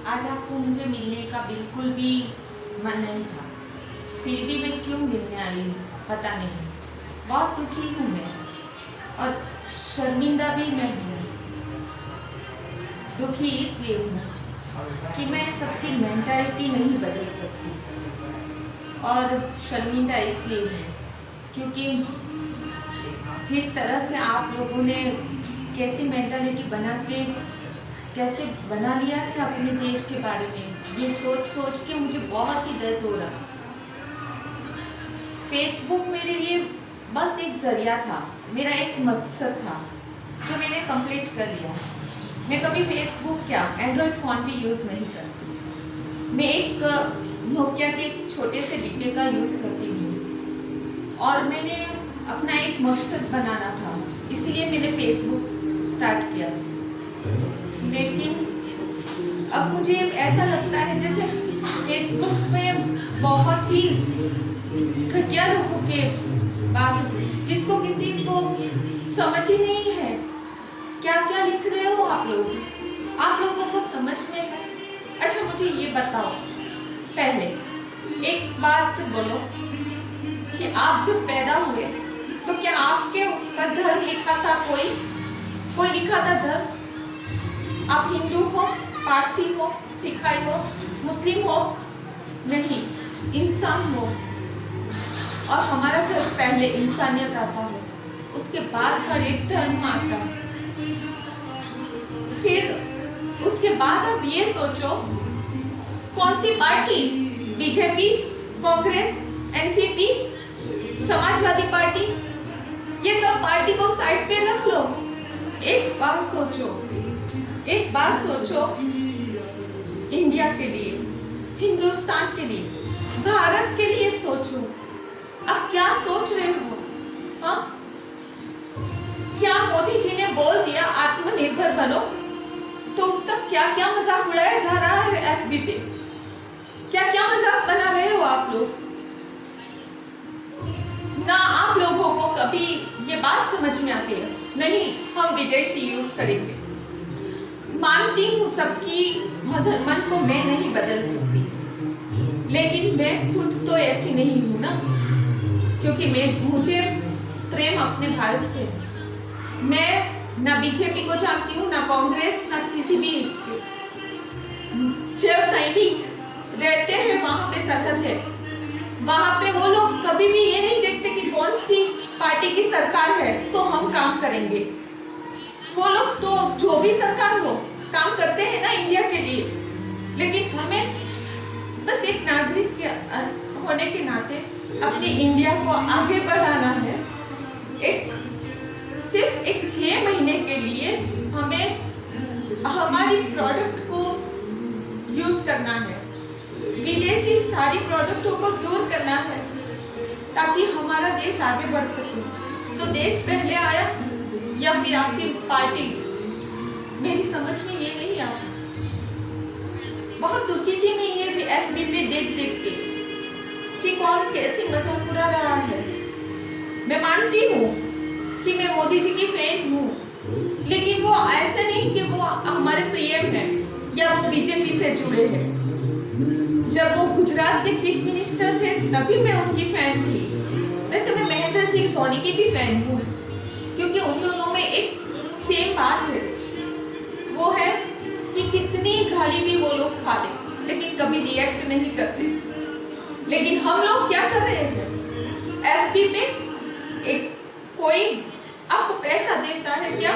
आज आपको मुझे मिलने का बिल्कुल भी मन नहीं था, फिर भी मैं क्यों मिलने आई हूँ पता नहीं। बहुत दुखी हूँ मैं और शर्मिंदा भी मैं हूँ। दुखी इसलिए हूँ कि मैं सबकी मेंटालिटी नहीं बदल सकती, और शर्मिंदा इसलिए हूँ क्योंकि जिस तरह से आप लोगों ने कैसी मेंटालिटी कैसे बना लिया है अपने देश के बारे में, ये सोच सोच के मुझे बहुत ही दर्द हो रहा। फेसबुक मेरे लिए बस एक जरिया था, मेरा एक मकसद था जो मैंने कंप्लीट कर लिया। मैं कभी फेसबुक क्या एंड्रॉयड फ़ोन भी यूज़ नहीं करती। मैं एक नोकिया के एक छोटे से डिब्बे का यूज़ करती हूँ, और मैंने अपना एक मकसद बनाना था, इसलिए मैंने फेसबुक स्टार्ट किया। लेकिन अब मुझे ऐसा लगता है जैसे फेसबुक में बहुत ही घटिया लोगों के बात, जिसको किसी को समझ ही नहीं है क्या क्या लिख रहे हो आप लोगों को समझ में है। अच्छा मुझे ये बताओ, पहले एक बात बोलो कि आप जब पैदा हुए तो क्या आपके उस पर धर्म लिखा था? कोई लिखा था धर्म? आप हिंदू हो, पारसी हो, सिखाई हो, मुस्लिम हो? नहीं, इंसान हो। और हमारा धर्म पहले इंसानियत आता है, उसके बाद हर एक धर्म आता है। फिर उसके बाद आप ये सोचो कौन सी party, BJP, Congress, NCP, Samajwadi party, ये सब पार्टी को साइड पे रख लो। एक बात सोचो इंडिया के लिए, हिंदुस्तान के लिए, भारत के लिए सोचो। आप क्या सोच रहे हो? हाँ, क्या मोदी जी ने बोल दिया आत्मनिर्भर बनो, तो उसका क्या क्या मजाक उड़ाया जा रहा है एफबी पे? क्या क्या मजाक बना रहे हो आप लोग? ना आप लोगों को कभी ये बात समझ में आती है, नहीं हम विदेशी यूज करेंगे। मानती हूँ सबकी मन को मैं नहीं बदल सकती, लेकिन मैं खुद तो ऐसी नहीं हूँ ना, क्योंकि मुझे प्रेम अपने भारत से है। मैं ना बीजेपी को जानती हूँ, ना कांग्रेस, ना किसी भी इसके। जो सैनिक रहते हैं वहां पे सरहद है, वहां पे वो लोग कभी भी ये नहीं देखते कि कौन सी पार्टी की सरकार है तो हम काम करेंगे। वो लोग तो जो भी सरकार हो काम करते हैं ना इंडिया के लिए, लेकिन हमें बस एक नागरिक के होने के नाते अपने इंडिया को आगे बढ़ाना है। सिर्फ एक 6 महीने के लिए हमें हमारी प्रोडक्ट को यूज करना है, विदेशी सारी प्रोडक्टों को दूर करना है, ताकि हमारा देश आगे बढ़ सके। तो देश पहले आया या फिर आपकी पार्टी? मेरी समझ में ये नहीं आता। बहुत दुखी थी मैं ये एफबी पे देख के कि कौन कैसी मजाक उड़ा रहा है। मैं मानती हूँ कि मैं मोदी जी की फैन हूँ, लेकिन वो ऐसा नहीं कि वो हमारे पीएम है या वो बीजेपी से जुड़े हैं। जब वो गुजरात के चीफ मिनिस्टर थे तभी मैं उनकी फैन थी। वैसे मैं महेंद्र सिंह धोनी की भी फैन हूँ, क्योंकि उन दोनों में एक सेम बात है, वो है कि कितनी गाली भी वो लोग खा ले लेकिन कभी रिएक्ट नहीं करते। लेकिन हम लोग क्या कर रहे हैं? एफबी पे एक कोई आपको पैसा देता है क्या?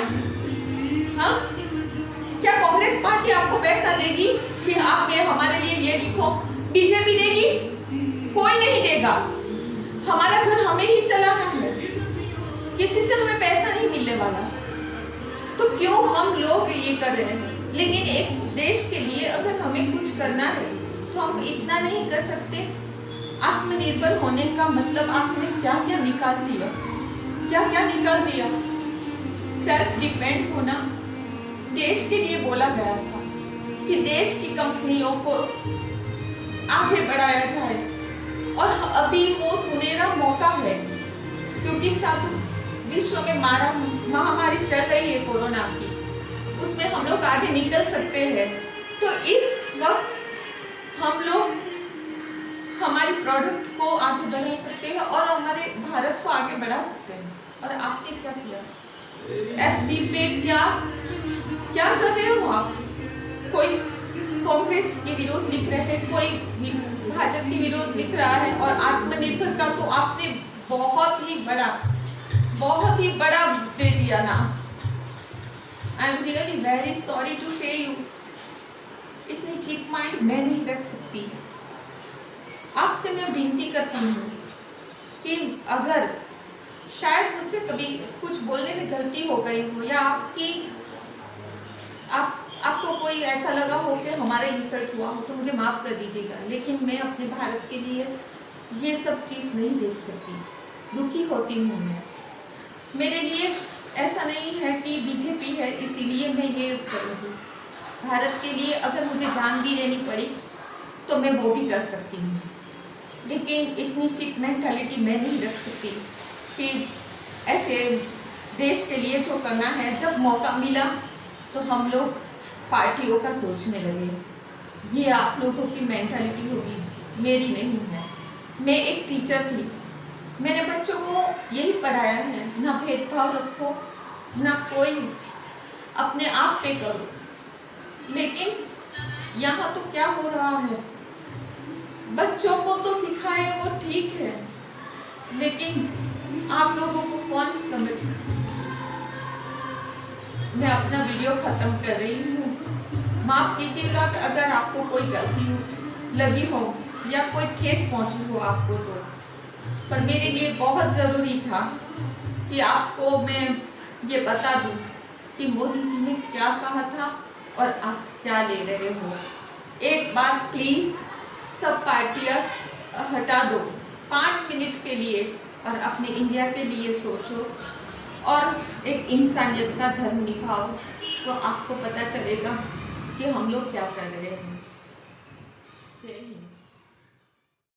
हाँ, क्या कांग्रेस पार्टी आपको पैसा देगी कि आप ये हमारे लिए ये लिखो? बीजेपी देगी? कोई नहीं देगा। हमारा घर हमें ही चलाना है, किसी से हमें पैसा नहीं मिलने वाला। तो क्यों हम लोग ये कर रहे हैं? लेकिन एक देश के लिए अगर हमें कुछ करना है तो हम इतना नहीं कर सकते? आत्मनिर्भर होने का मतलब आपने क्या क्या निकाल दिया, क्या क्या निकाल दिया? सेल्फ डिपेंड होना देश के लिए बोला गया था कि देश की कंपनियों को आगे बढ़ाया जाए, और अभी वो सुनहरा मौका है, क्योंकि सब विश्व में महामारी चल रही है कोरोना की, उसमें हम लोग आगे निकल सकते हैं। तो इस वक्त हम लोग हमारी प्रोडक्ट को आगे बढ़ा सकते हैं और हमारे भारत को आगे बढ़ा सकते हैं। और आपने क्या किया? FB पे क्या क्या कर रहे हो आप? कोई कांग्रेस के विरोध लिख रहे हैं, कोई भाजपा के विरोध लिख रहा है, और आत्मनिर्भर का तो आपने बहुत ही बड़ा दे दिया ना। I am really very sorry to say you, इतनी चीप माइंड मैं नहीं रख सकती। आपसे मैं विनती करती हूँ कि अगर शायद मुझसे कभी कुछ बोलने में गलती हो गई हो, या आपको कोई ऐसा लगा हो कि हमारा इंसल्ट हुआ हो, तो मुझे माफ़ कर दीजिएगा। लेकिन मैं अपने भारत के लिए ये सब चीज़ नहीं देख सकती, दुखी होती हूँ मैं। मेरे लिए ऐसा नहीं है कि बीजेपी है इसीलिए मैं ये करूँगी। भारत के लिए अगर मुझे जान भी देनी पड़ी तो मैं वो भी कर सकती हूँ, लेकिन इतनी चीप मेंटालिटी मैं नहीं रख सकती कि ऐसे देश के लिए जो करना है, जब मौका मिला तो हम लोग पार्टियों का सोचने लगे। ये आप लोगों की मेंटालिटी होगी, मेरी नहीं है। मैं एक टीचर थी, मैंने बच्चों को यही पढ़ाया है, ना भेदभाव रखो, ना कोई अपने आप पे करो। लेकिन यहाँ तो क्या हो रहा है, बच्चों को तो सिखाए वो ठीक है, लेकिन आप लोगों को कौन समझ सकता। मैं अपना वीडियो खत्म कर रही हूँ। माफ़ कीजिएगा कि अगर आपको कोई गलती लगी हो या कोई ठेस पहुँची हो आपको, तो पर मेरे लिए बहुत ज़रूरी था कि आपको मैं ये बता दूँ कि मोदी जी ने क्या कहा था और आप क्या ले रहे हो। एक बार प्लीज़ सब पार्टियाँ हटा दो 5 मिनट के लिए और अपने इंडिया के लिए सोचो और एक इंसानियत का धर्म निभाओ, तो आपको पता चलेगा कि हम लोग क्या कर रहे हैं। जय हिंद।